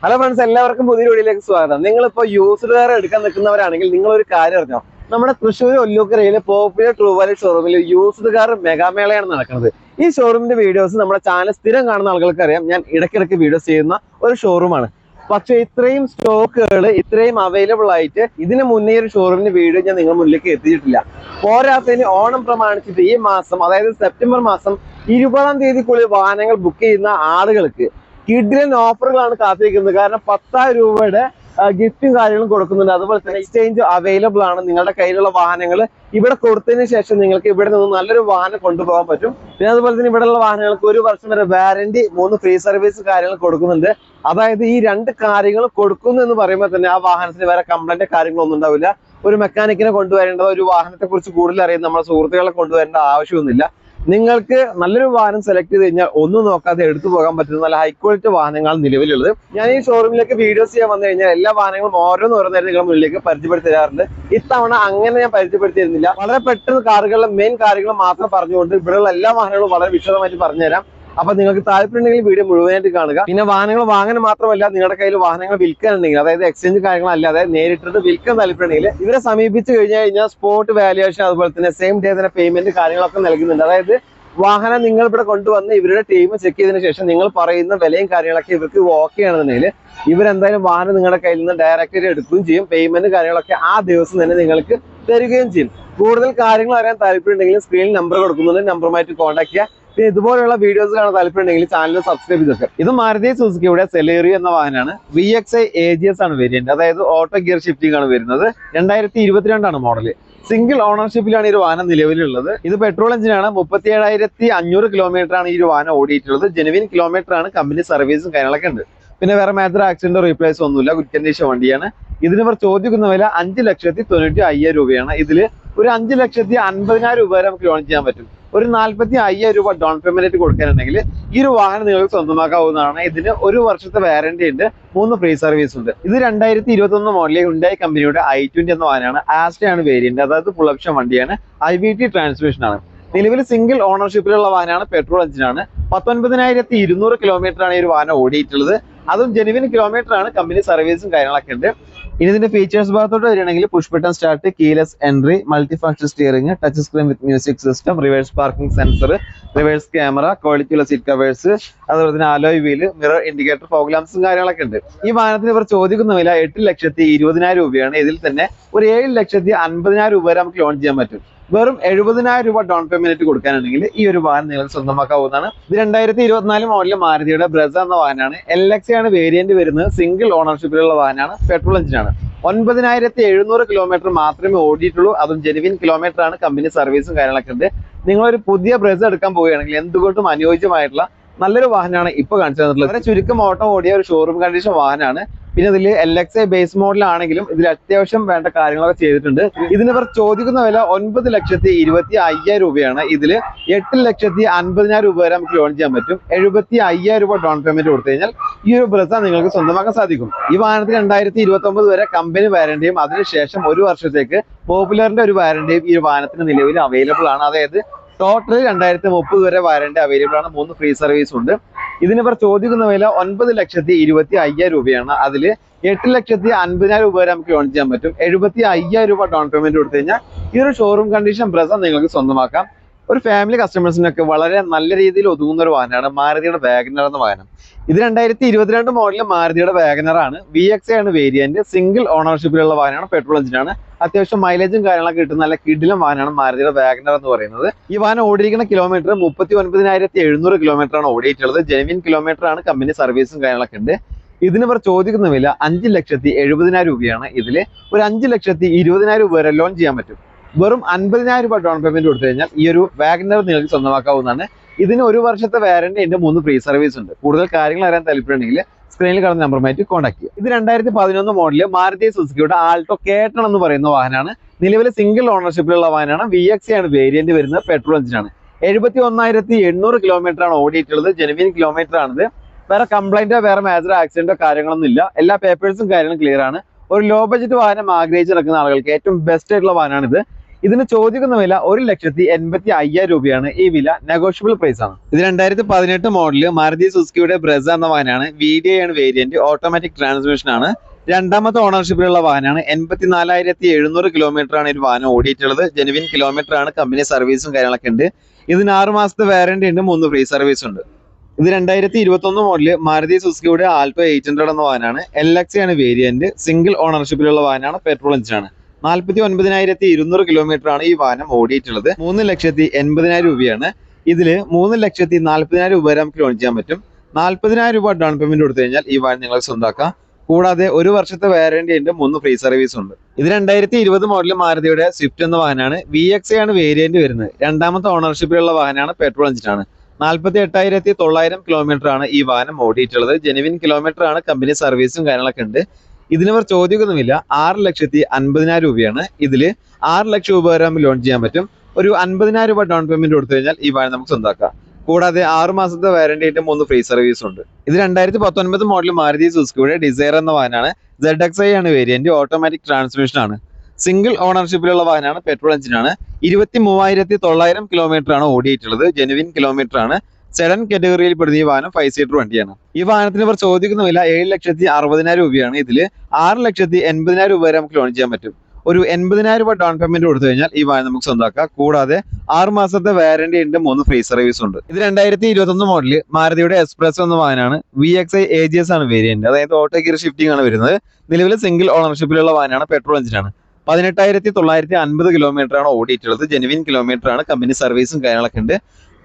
Hello friends, എല്ലാവർക്കും പുതിയ വീഡിയോയിലേക്ക് സ്വാഗതം. നിങ്ങളിപ്പോൾ യൂസ്ഡ് കാർ എടുക്കാൻ നിൽക്കുന്നവരാണെങ്കിൽ നിങ്ങൾ ഒരു കാര്യം അറിഞ്ഞോ, നമ്മുടെ തൃശ്ശൂർ ഒല്ലൂക്കരയിലെ പോപ്പുലർ ട്രൂ വാല്യൂ ഷോറൂമിൽ യൂസ്ഡ് കാർ മെഗാമേളയാണ് നടക്കുന്നത്. ഈ ഷോറൂമിന്റെ വീഡിയോസ് നമ്മുടെ ചാനൽ സ്ഥിരം കാണുന്ന ആളുകൾക്ക് അറിയാം. ഞാൻ ഇടയ്ക്കിടയ്ക്ക് വീഡിയോസ് ചെയ്യുന്ന ഒരു ഷോറൂമാണ്. പക്ഷേ ഇത്രയും സ്റ്റോക്കുകൾ ഇത്രയും അവൈലബിൾ ആയിട്ട് ഇതിന് മുന്നേ ഒരു ഷോറൂമിന്റെ വീഡിയോ ഞാൻ നിങ്ങളുടെ മുന്നിലേക്ക് എത്തിയിട്ടില്ല. പോരാത്തതിന് ഓണം പ്രമാണിച്ചിട്ട് ഈ മാസം, അതായത് സെപ്റ്റംബർ മാസം 20-ാം തീയതിക്കുള്ളിൽ വാഹനങ്ങൾ ബുക്ക് ചെയ്യുന്ന ആളുകൾക്ക് കിഡിലൻ ഓഫറുകളാണ് കാത്തിരിക്കുന്നത്. കാരണം 10,000 രൂപയുടെ ഗിഫ്റ്റും കാര്യങ്ങളും കൊടുക്കുന്നുണ്ട്. അതുപോലെ തന്നെ എക്സ്ചേഞ്ച് അവൈലബിൾ ആണ്. നിങ്ങളുടെ കയ്യിലുള്ള വാഹനങ്ങൾ ഇവിടെ കൊടുത്തതിന് ശേഷം നിങ്ങൾക്ക് ഇവിടെ നിന്ന് നല്ലൊരു വാഹനം കൊണ്ടുപോകാൻ പറ്റും. പിന്നെ അതുപോലെ തന്നെ ഇവിടെയുള്ള വാഹനങ്ങൾക്ക് 1 വർഷം വരെ വാറന്റി, 3 ഫ്രീ സർവീസ് കാര്യങ്ങൾ കൊടുക്കുന്നുണ്ട്. അതായത് ഈ 2 കാര്യങ്ങൾ കൊടുക്കുന്നു എന്ന് പറയുമ്പോൾ തന്നെ ആ വാഹനത്തിന് വേറെ കംപ്ലൈന്റ് കാര്യങ്ങളൊന്നും ഉണ്ടാവില്ല. ഒരു മെക്കാനിക്കിനെ കൊണ്ടുവരേണ്ടത്, ഒരു വാഹനത്തെ കുറിച്ച് കൂടുതൽ അറിയുന്ന നമ്മുടെ സുഹൃത്തുക്കളെ കൊണ്ടുവരേണ്ട ആവശ്യമൊന്നുമില്ല. നിങ്ങൾക്ക് നല്ലൊരു വാഹനം സെലക്ട് ചെയ്ത് കഴിഞ്ഞാൽ ഒന്നും നോക്കാതെ എടുത്തു പോകാൻ പറ്റുന്ന നല്ല ഹൈ ക്വാളിറ്റി വാഹനങ്ങളാണ് നിലവിലുള്ളത്. ഞാൻ ഈ ഷോറൂമിലേക്ക് വീഡിയോസ് ചെയ്യാൻ വന്നു കഴിഞ്ഞാൽ എല്ലാ വാഹനങ്ങളും ഓരോന്നോരോന്നായിട്ട് നിങ്ങളുടെ മുന്നിലേക്ക് പരിചയപ്പെടുത്തി തരാറുണ്ട്. ഇത്തവണ അങ്ങനെ ഞാൻ പരിചയപ്പെടുത്തിയിരുന്നില്ല. വളരെ പെട്ടെന്ന് കാറുകളിലെ മെയിൻ കാര്യങ്ങൾ മാത്രം പറഞ്ഞുകൊണ്ട് ഇവിടെയുള്ള എല്ലാ വാഹനങ്ങളും വളരെ വിശദമായിട്ട് പറഞ്ഞുതരാം. അപ്പൊ നിങ്ങൾക്ക് താല്പര്യമുണ്ടെങ്കിൽ വീഡിയോ മുഴുവനായിട്ട് കാണുക. പിന്നെ വാഹനങ്ങൾ വാങ്ങാൻ മാത്രമല്ല, നിങ്ങളുടെ കയ്യിൽ വാഹനങ്ങൾ വിൽക്കാനുണ്ടെങ്കിൽ, അതായത് എക്സ്ചേഞ്ച് കാര്യങ്ങളല്ലാതെ നേരിട്ടിട്ട് വിൽക്കാൻ താല്പര്യമുണ്ടെങ്കിൽ ഇവരെ സമീപിച്ച് കഴിഞ്ഞാൽ സ്പോട്ട് വാല്യുവേഷൻ, അതുപോലെ തന്നെ സെയിം ഡേ തന്നെ പേയ്മെന്റ് കാര്യങ്ങളൊക്കെ നൽകുന്നുണ്ട്. അതായത് വാഹനം നിങ്ങൾ ഇവിടെ കൊണ്ടുവന്ന് ഇവരുടെ ടീം ചെക്ക് ചെയ്തതിനു ശേഷം നിങ്ങൾ പറയുന്ന വിലയും കാര്യങ്ങളൊക്കെ ഇവർക്ക് ഓക്കെ ആണെന്നുണ്ടെങ്കിൽ ഇവരെന്തായാലും വാഹനം നിങ്ങളുടെ കയ്യിൽ നിന്ന് ഡയറക്റ്റ് എടുക്കുകയും ചെയ്യും. പേയ്മെന്റ് കാര്യങ്ങളൊക്കെ ആ ദിവസം തന്നെ നിങ്ങൾക്ക് തരികയും ചെയ്യും. കൂടുതൽ കാര്യങ്ങൾ അറിയാൻ താല്പര്യമുണ്ടെങ്കിൽ സ്ക്രീനിൽ നമ്പർ കൊടുക്കുന്നുണ്ട്, നമ്പറുമായിട്ട് കോൺടാക്ട് ചെയ്യുക. പിന്നെ ഇതുപോലുള്ള വീഡിയോസ് കാണാൻ താല്പര്യമുണ്ടെങ്കിൽ ചാനൽ സബ്സ്ക്രൈബ് ചെയ്തൊക്കെ. ഇത് മാരുതി സുസുക്കിയുടെ സെലേറിയോ എന്ന വാഹനമാണ്. VXi AGS ആണ് വേരിയന്റ്, അതായത് ഓട്ടോ ഗിയർ ഷിഫ്റ്റിംഗ് ആണ് വരുന്നത്. 2022 ആണ് മോഡൽ. സിംഗിൾ ഓണർഷിപ്പിലാണ് ഈ ഒരു വാഹനം നിലവിലുള്ളത്. ഇത് പെട്രോൾ എഞ്ചിനാണ്. 37,500 കിലോമീറ്റർ ആണ് ഈ ഒരു വാഹനം ഓടിയിട്ടുള്ളത്. ജെനുവിൻ കിലോമീറ്റർ ആണ്. കമ്പനി സർവീസും കാര്യങ്ങളൊക്കെ ഉണ്ട്. പിന്നെ വേറെ മേജർ ആക്സിഡന്റോ റീപ്ലേസോ ഒന്നുമില്ല. ഗുഡ് കണ്ടീഷൻ വണ്ടിയാണ്. ഇതിന് ഇവർ ചോദിക്കുന്ന വില 5,95,500 രൂപയാണ്. ഇതിൽ ഒരു 5,50,000 രൂപ വരെ നമുക്ക് ലോൺ ചെയ്യാൻ പറ്റും. ഒരു 45,000 രൂപ ഡൗൺ പേയ്മെന്റ് കൊടുക്കാനുണ്ടെങ്കിൽ ഈ ഒരു വാഹനം നിങ്ങൾക്ക് സ്വന്തമാക്കാവുന്നതാണ്. ഇതിന് 1 വർഷത്തെ വാറന്റി ഉണ്ട്, 3 ഫ്രീ സർവീസ് ഉണ്ട്. ഇത് 2021 മോഡലിലെ ഹ്യുണ്ടായി കമ്പനിയുടെ i20 എന്ന വാഹനമാണ്. ആസ്റ്റ ആണ് വേരിയന്റ്, അതായത് ഫുൾ ഓപ്ഷൻ വണ്ടിയാണ്. IVT ട്രാൻസ്മിഷൻ ആണ്. നിലവിൽ സിംഗിൾ ഓണർഷിപ്പിലുള്ള വാഹനമാണ്. പെട്രോൾ എഞ്ചിനാണ്. 19,200 കിലോമീറ്റർ ആണ് ഈ ഒരു വാഹനം ഓടിയിട്ടുള്ളത്. അതും ജെനുവിൻ കിലോമീറ്റർ ആണ്. കമ്പനി സർവീസും കാര്യങ്ങളൊക്കെ ഉണ്ട്. ഇനി ഇതിന്റെ ഫീച്ചേഴ്സ് ഭാഗത്തോട്ട് വരികയാണെങ്കിൽ push button start, keyless entry, multi function steering, touch screen with music system, reverse parking sensor, reverse camera, ക്വാളിറ്റിയുള്ള സീറ്റ് കവേഴ്സ്, അതുപോലെ തന്നെ alloy wheel, mirror indicator, fog ലാംപ്സും കാര്യങ്ങളൊക്കെ ഉണ്ട്. ഈ വാഹനത്തിന് ഇവർ ചോദിക്കുന്ന വില 8,20,000 രൂപയാണ്. ഇതിൽ തന്നെ ഒരു 7,50,000 രൂപ വരെ നമുക്ക് ലോൺ ചെയ്യാൻ പറ്റും. വെറും 70,000 രൂപ ഡൗൺ പേയ്മെന്റ് കൊടുക്കാനുണ്ടെങ്കിൽ ഈ ഒരു വാഹനം നിങ്ങൾ സ്വന്തമാക്കാവുന്നതാണ്. ഇത് 2024 മോഡലിൽ മാരുതിയുടെ ബ്രസ എന്ന വാഹനമാണ്. LXi ആണ് വേരിയന്റ് വരുന്നത്. സിംഗിൾ ഓണർഷിപ്പിലുള്ള വാഹനമാണ്. പെട്രോൾ എഞ്ചിനാണ്. 9,700 കിലോമീറ്റർ മാത്രമേ ഓടിയിട്ടുള്ളൂ. അതും ജെനുവിൻ കിലോമീറ്റർ ആണ്. കമ്പനി സർവീസും കാര്യങ്ങളൊക്കെ ഉണ്ട്. നിങ്ങളൊരു പുതിയ ബ്രസ എടുക്കാൻ പോവുകയാണെങ്കിൽ എന്തുകൊണ്ടും അനുയോജ്യമായിട്ടുള്ള നല്ലൊരു വാഹനമാണ് ഇപ്പൊ കാണിച്ചു തന്നിട്ടുള്ളത്. വളരെ ചുരുക്കം ഓട്ടം ഓടിയ ഒരു ഷോറൂം കണ്ടീഷൻ വാഹനമാണ്. പിന്നെ ഇതിൽ LXi ബേസ് മോഡലാണെങ്കിലും ഇതിൽ അത്യാവശ്യം വേണ്ട കാര്യങ്ങളൊക്കെ ചെയ്തിട്ടുണ്ട്. ഇതിന് ഇവർ ചോദിക്കുന്ന വില 9,25,000 രൂപയാണ്. ഇതിൽ 8,50,000 രൂപ വരെ നമുക്ക് ലോൺ ചെയ്യാൻ പറ്റും. 75,000 രൂപ ഡൗൺ പേയ്മെന്റ് കൊടുത്തു കഴിഞ്ഞാൽ ഈ ഒരു ബ്രസ നിങ്ങൾക്ക് സ്വന്തമാക്കാൻ സാധിക്കും. ഈ വാഹനത്തിന് 2029 വരെ കമ്പനി വാറന്റിയും അതിനുശേഷം 1 വർഷത്തേക്ക് പോപ്പുലറിന്റെ ഒരു വാറന്റിയും ഈ ഒരു വാഹനത്തിന് നിലവിൽ അവൈലബിൾ ആണ്. അതായത് ടോട്ടൽ 2030 വരെ വാറന്റി അവൈലബിൾ ആണ്. 3 ഫ്രീ സർവീസ് ഉണ്ട്. ഇതിനിവർ ചോദിക്കുന്ന വില 9,25,000 രൂപയാണ്. അതിൽ 8,50,000 രൂപ വരെ നമുക്ക് ലോൺ ചെയ്യാൻ പറ്റും. 75,000 രൂപ ഡൗൺ പേയ്മെന്റ് കൊടുത്തു കഴിഞ്ഞാൽ ഈ ഒരു ഷോറൂം കണ്ടീഷൻ ബ്രസ നിങ്ങൾക്ക് സ്വന്തമാക്കാം. ഒരു ഫാമിലി കസ്റ്റമേഴ്സിനൊക്കെ വളരെ നല്ല രീതിയിൽ ഒതുങ്ങുന്ന ഒരു വാഹനമാണ് മാരുതിയുടെ വാഗനർ എന്ന വാഹനം. ഇത് 2022 മോഡലിൽ മാരുതിയുടെ വാഗനർ ആണ്. VXi ആണ് വേരിയന്റ്. സിംഗിൾ ഓണർഷിപ്പിലുള്ള വാഹനമാണ്. പെട്രോൾ എഞ്ചിനാണ്. അത്യാവശ്യം മൈലേജും കാര്യങ്ങളൊക്കെ കിട്ടുന്ന നല്ല കിടിലം വാഹനമാണ് മാരുതിയുടെ വാഗനർ എന്ന് പറയുന്നത്. ഈ വാഹനം ഓടിയിരിക്കുന്ന കിലോമീറ്റർ 39,700 കിലോമീറ്റർ ആണ് ഓടിയിട്ടുള്ളത്. ജെനുവിൻ കിലോമീറ്റർ ആണ്. കമ്പനി സർവീസും കാര്യങ്ങളൊക്കെ ഉണ്ട്. ഇതിന് ഇവർ ചോദിക്കുന്ന വില 5,70,000 രൂപയാണ്. ഇതിൽ ഒരു 5,20,000 രൂപ വരെ ലോൺ ചെയ്യാൻ പറ്റും. വെറും 50,000 രൂപ ഡൗൺ പേയ്മെന്റ് കൊടുത്തു കഴിഞ്ഞാൽ ഈ ഒരു വാഗനർ നിങ്ങൾക്ക് സ്വന്തമാക്കാവുന്നതാണ്. ഇതിന് 1 വർഷത്തെ വാറന്റി ഉണ്ട്, 3 ഫ്രീ സർവീസ് ഉണ്ട്. കൂടുതൽ കാര്യങ്ങൾ അറിയാൻ താല്പര്യമുണ്ടെങ്കിൽ സ്ക്രീനിൽ കാണുന്ന നമ്പറുമായിട്ട് കോൺടാക്ട് ചെയ്യുക. ഇത് 2011 മോഡലിൽ മാരുതി സുസുക്കിയുടെ ആൾട്ടോ കേട്ടൺ എന്ന് പറയുന്ന വാഹനമാണ്. നിലവിലെ സിംഗിൾ ഓണർഷിപ്പിലുള്ള വാഹനമാണ്. VXi ആണ് വേരിയന്റ് വരുന്നത്. പെട്രോൾ എഞ്ചിനാണ്. 71,800 കിലോമീറ്റർ ആണ് ഓടിയിട്ടുള്ളത്. ജെനുവിൻ കിലോമീറ്റർ ആണിത്. വേറെ കംപ്ലൈന്റോ വേറെ മേജർ ആക്സിഡന്റോ കാര്യങ്ങളൊന്നും ഇല്ല. എല്ലാ പേപ്പേഴ്സും കാര്യങ്ങളും ക്ലിയർ ആണ്. ഒരു ലോ ബഡ്ജറ്റ് വാഹനം ആഗ്രഹിച്ച് നടക്കുന്ന ആളുകൾക്ക് ഏറ്റവും ബെസ്റ്റ് ആയിട്ടുള്ള വാഹനമാണിത്. ഇതിന് ചോദിക്കുന്ന വില 1,85,000 രൂപയാണ്. ഈ വില നെഗോഷ്യബിൾ പ്രൈസ് ആണ്. ഇത് 2018 മോഡല് മാരുതി സുസുക്കിയുടെ ബ്രെസ എന്ന വാഹനമാണ്. VDI ആണ് വേരിയന്റ്, ഓട്ടോമാറ്റിക് ട്രാൻസ്മിഷൻ ആണ്. രണ്ടാമത്തെ ഓണർഷിപ്പിലുള്ള വാഹനമാണ്. 84,700 കിലോമീറ്റർ ആണ് ഈ വാഹനം ഓടിയിട്ടുള്ളത്. ജെനുവിൻ കിലോമീറ്റർ ആണ്. കമ്പനി സർവീസും കാര്യങ്ങളൊക്കെ ഉണ്ട്. ഇതിന് 6 മാസത്തെ വാറന്റി ഉണ്ട്, 3 ഫ്രീ സർവീസ് ഉണ്ട്. ഇത് 2021 മോഡല് മാരുതി സുസുക്കിയുടെ ആൾട്ടോ 800 എന്ന വാഹനമാണ്. LX ആണ് വേരിയന്റ്, സിംഗിൾ ഓണർഷിപ്പിലുള്ള വാഹനമാണ്, പെട്രോൾ എഞ്ചിനാണ്. 49,200 കിലോമീറ്റർ ആണ് ഈ വാഹനം ഓടിയിട്ടുള്ളത്. 3,80,000 രൂപയാണ്. ഇതില് 3,40,000 രൂപ വരെ നമുക്ക് ലോൺ ചെയ്യാൻ പറ്റും. 40,000 രൂപ ഡൗൺ പേയ്മെന്റ് കൊടുത്തു കഴിഞ്ഞാൽ ഈ വാഹനം നിങ്ങൾക്ക് സ്വന്തമാക്കാം. കൂടാതെ 1 വർഷത്തെ വാറന്റി ഉണ്ട്, 3 ഫ്രീ സർവീസ് ഉണ്ട്. ഇത് 2020 മോഡൽ മാരുതിയുടെ സ്വിഫ്റ്റ് എന്ന വാഹനമാണ്. VXA ആണ് വേരിയന്റ് വരുന്നത്. രണ്ടാമത്തെ ഓണർഷിപ്പിലുള്ള വാഹനമാണ്, പെട്രോൾ എഞ്ചിനാണ്. 48,900 കിലോമീറ്റർ ആണ് ഈ വാഹനം ഓടിയിട്ടുള്ളത്. ജെനുവിൻ കിലോമീറ്റർ ആണ്, കമ്പനി സർവീസും കാര്യങ്ങളൊക്കെ ഉണ്ട്. ഇതിനവർ ചോദ്യമൊന്നുമില്ല. 6,50,000 രൂപയാണ്. ഇതില് 6 ലക്ഷം രൂപ വരെ ലോൺ ചെയ്യാൻ പറ്റും. ഒരു 50,000 രൂപ ഡൗൺ പേയ്മെന്റ് കൊടുത്തു കഴിഞ്ഞാൽ ഈ വാഹനം നമുക്ക് സ്വന്തമാക്കാം. കൂടാതെ 6 മാസത്തെ വാറന്റി ആയിട്ട് 3 ഫ്രീ സർവീസ് ഉണ്ട്. ഇത് 2019 മോഡൽ മാരുതി സുസുക്കിയുടെ ഡിസയർ എന്ന വാഹനമാണ്. ZXi ആണ് വേരിയന്റ്, ഓട്ടോമാറ്റിക് ട്രാൻസ്മിഷൻ ആണ്. സിംഗിൾ ഓണർഷിപ്പിലുള്ള വാഹനമാണ്, പെട്രോൾ എഞ്ചിനാണ്. 23,900 കിലോമീറ്റർ ആണ് ഓടിയിട്ടുള്ളത്. ജെനുവിൻ കിലോമീറ്റർ ആണ്. സെഡൻ കാറ്റഗറിയിൽ പെടുന്ന ഈ വാഹനം 5 സീറ്റർ വണ്ടിയാണ്. ഈ വാഹനത്തിന് ഇവർ ചോദിക്കുന്ന വില 7,60,000 രൂപയാണ്. ഇതില് 6,80,000 രൂപ വരെ നമുക്ക് ലോൺ ചെയ്യാൻ പറ്റും. ഒരു 80,000 രൂപ ഡൗൺ പേയ്മെന്റ് കൊടുത്തു കഴിഞ്ഞാൽ ഈ വാഹനം നമുക്ക് സ്വന്തമാക്കാം. കൂടാതെ 6 മാസത്തെ വാറന്റി ഉണ്ട്, 3 ഫ്രീ സർവീസ് ഉണ്ട്. ഇത് 2021 മോഡല് മാരുതിയുടെ എക്സ്പ്രസ് എന്ന വാഹനമാണ്. VXi AGS ആണ് വേരിയന്റ്, അതായത് ഓട്ടോ ഗിയർ ഷിഫ്റ്റിംഗ് ആണ് വരുന്നത്. നിലവിൽ സിംഗിൾ ഓണർഷിപ്പിലുള്ള വാഹനമാണ്, പെട്രോൾ എഞ്ചിനാണ്. 18,950 കിലോമീറ്റർ ആണ് ഓടിയിട്ടുള്ളത്. ജെനുവിൻ കിലോമീറ്റർ ആണ്, കമ്പനി സർവീസും കാര്യങ്ങളൊക്കെ ഉണ്ട്.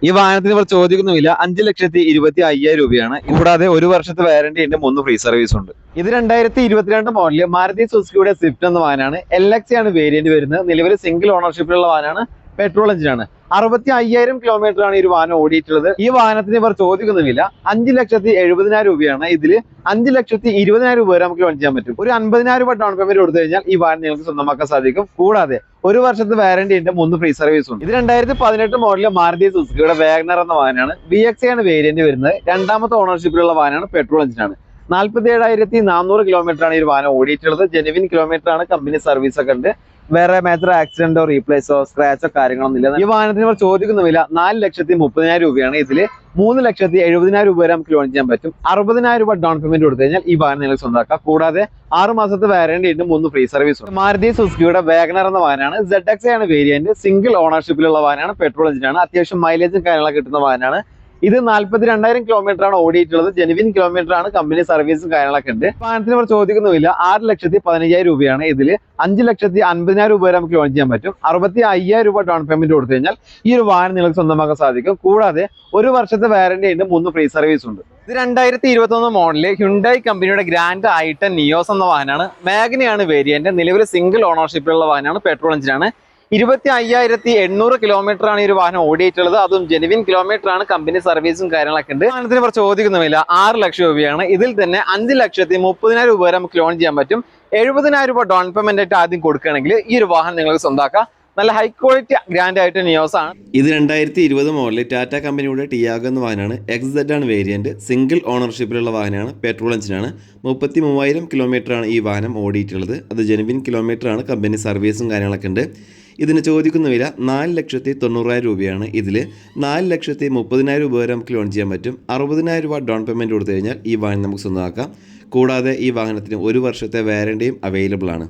ഈ വാഹനത്തിന് ഇവർ ചോദിക്കുന്ന വില 5,25,000 രൂപയാണ്. കൂടാതെ 1 വർഷത്തെ വാറന്റി ഉണ്ട്, 3 ഫ്രീ സർവീസ് ഉണ്ട്. ഇത് 2022 മോഡല് മാരുതി സുസുക്കിയുടെ സ്വിഫ്റ്റ് എന്ന വാഹനമാണ്. LX ആണ് വേരിയന്റ് വരുന്നത്. നിലവിൽ സിംഗിൾ ഓണർഷിപ്പിലുള്ള വാഹനമാണ്, പെട്രോൾ എഞ്ചിനാണ്. 65,000 കിലോമീറ്റർ ആണ് ഈ ഒരു വാഹനം ഓടിയിട്ടുള്ളത്. ഈ വാഹനത്തിന് ഇവർ ചോദിക്കുന്ന വില 5,70,000 രൂപയാണ്. ഇതിൽ 5,20,000 രൂപ വരെ നമുക്ക് ലോൺ ചെയ്യാൻ പറ്റും. ഒരു 50,000 രൂപ ഡൗൺ പേയ്മെന്റ് കൊടുത്തു കഴിഞ്ഞാൽ ഈ വാഹനം നിങ്ങൾക്ക് സ്വന്തമാക്കാൻ സാധിക്കും. കൂടാതെ 1 വർഷത്തെ വാറന്റി ഉണ്ട്, 3 ഫ്രീ സർവീസ് ഉണ്ട്. ഇത് 2018 മോഡല് മാരുതി സുസുക്കിയുടെ വാഗ്നർ എന്ന വാഹനമാണ്. VXi ആണ് വേരിയന്റ് വരുന്നത്. രണ്ടാമത്തെ ഓണർഷിപ്പിലുള്ള വാഹനമാണ്, പെട്രോൾ എഞ്ചിനാണ്. 47,400 കിലോമീറ്റർ ആണ് ഈ വാഹനം ഓടിയിട്ടുള്ളത്. ജെനുവിൻ കിലോമീറ്റർ ആണ്, കമ്പനി സർവീസ് ഒക്കെ ഉണ്ട്. വേറെ മേജർ ആക്സിഡന്റോ റീപ്ലേസോ സ്ക്രാച്ചോ കാര്യങ്ങളൊന്നും ഇല്ല. ഈ വാഹനത്തിന് ഇവർ ചോദിക്കുന്ന വില 4,30,000 രൂപയാണ്. ഇതിൽ 3,70,000 രൂപ വരെ നമുക്ക് ലോൺ ചെയ്യാൻ പറ്റും. 60,000 രൂപ ഡൗൺ പേയ്മെന്റ് കൊടുത്തു കഴിഞ്ഞാൽ ഈ വാഹനം നിങ്ങൾക്ക് സ്വന്തമാക്കാം. കൂടാതെ 6 മാസത്തെ വാറന്റി ഉണ്ട്, 3 ഫ്രീ സർവീസ് ഉണ്ട്. മാരുതി സുസുക്കിയുടെ വാഗ്നർ എന്ന വാഹനമാണ്. ZXi ആണ് വേരിയന്റ്, സിംഗിൾ ഓണർഷിപ്പിലുള്ള വാഹനമാണ്, പെട്രോൾ എഞ്ചിനാണ്. അത്യാവശ്യം മൈലേജും കാര്യങ്ങളൊക്കെ കിട്ടുന്ന വാഹനമാണ്. ഇത് 42,000 കിലോമീറ്റർ ആണ് ഓടിയിട്ടുള്ളത്. ജെനുവിൻ കിലോമീറ്റർ ആണ്, കമ്പനി സർവീസും കാര്യങ്ങളൊക്കെ ഉണ്ട്. വാഹനത്തിന് ഇവർ ചോദിക്കുന്ന വില 6,15,000 രൂപയാണ്. ഇതിൽ 5,50,000 രൂപ വരെ നമുക്ക് ലോൺ ചെയ്യാൻ പറ്റും. 65,000 രൂപ ഡൗൺ പേയ്മെന്റ് കൊടുത്തു കഴിഞ്ഞാൽ ഈ ഒരു വാഹനം നിങ്ങൾക്ക് സ്വന്തമാക്കാൻ സാധിക്കും. കൂടാതെ 1 വർഷത്തെ വാറന്റി ഉണ്ട്, 3 ഫ്രീ സർവീസ് ഉണ്ട്. ഇത് 2021 മോഡല് ഹ്യുണ്ടായി കമ്പനിയുടെ ഗ്രാൻഡ് i10 നിയോസ് എന്ന വാഹനമാണ്. മാഗ്നയാണ് വേരിയന്റ്. നിലവിൽ സിംഗിൾ ഓണർഷിപ്പിലുള്ള വാഹനമാണ്, പെട്രോൾ എഞ്ചിനാണ്. 25,800 കിലോമീറ്റർ ആണ് ഈ ഒരു വാഹനം ഓടിയിട്ടുള്ളത്. അതും ജെനുവിൻ കിലോമീറ്റർ ആണ്, കമ്പനി സർവീസും കാര്യങ്ങളൊക്കെ ഉണ്ട്. വാഹനത്തിന് ഇവർ ചോദിക്കുന്ന വില 6 ലക്ഷം രൂപയാണ്. ഇതിൽ തന്നെ 5,30,000 രൂപ വരെ നമുക്ക് ലോൺ ചെയ്യാൻ പറ്റും. 70,000 രൂപ ഡൗൺ പേയ്മെന്റ് ആയിട്ട് ആദ്യം കൊടുക്കുകയാണെങ്കിൽ ഈ ഒരു വാഹനം നിങ്ങൾക്ക് സ്വന്തമാക്കാം. നല്ല ഹൈ ക്വാളിറ്റി ഗ്രാൻഡ് ആയിട്ട് നിയോസ് ആണ്. ഇത് 2020 മോഡൽ ടാറ്റ കമ്പനിയുടെ ടിയാഗോ എന്ന വാഹനമാണ്. XZ ആണ് വേരിയന്റ്, സിംഗിൾ ഓണർഷിപ്പിലുള്ള വാഹനമാണ്, പെട്രോൾ എഞ്ചിനാണ്. 33,000 കിലോമീറ്റർ ആണ് ഈ വാഹനം ഓടിയിട്ടുള്ളത്. അത് ജെനുവിൻ കിലോമീറ്റർ ആണ്, കമ്പനി സർവീസും കാര്യങ്ങളൊക്കെ ഉണ്ട്. ഇതിന് ചോദിക്കുന്ന വില 4,90,000 രൂപയാണ്. ഇതിൽ 4,30,000 രൂപ വരെ നമുക്ക് ലോൺ ചെയ്യാൻ പറ്റും. 60,000 രൂപ ഡൗൺ പേയ്മെന്റ് കൊടുത്തു കഴിഞ്ഞാൽ ഈ വാഹനം നമുക്ക് സ്വന്തമാക്കാം. കൂടാതെ ഈ വാഹനത്തിന് 1 വർഷത്തെ വാറന്റിയും അവൈലബിൾ ആണ്.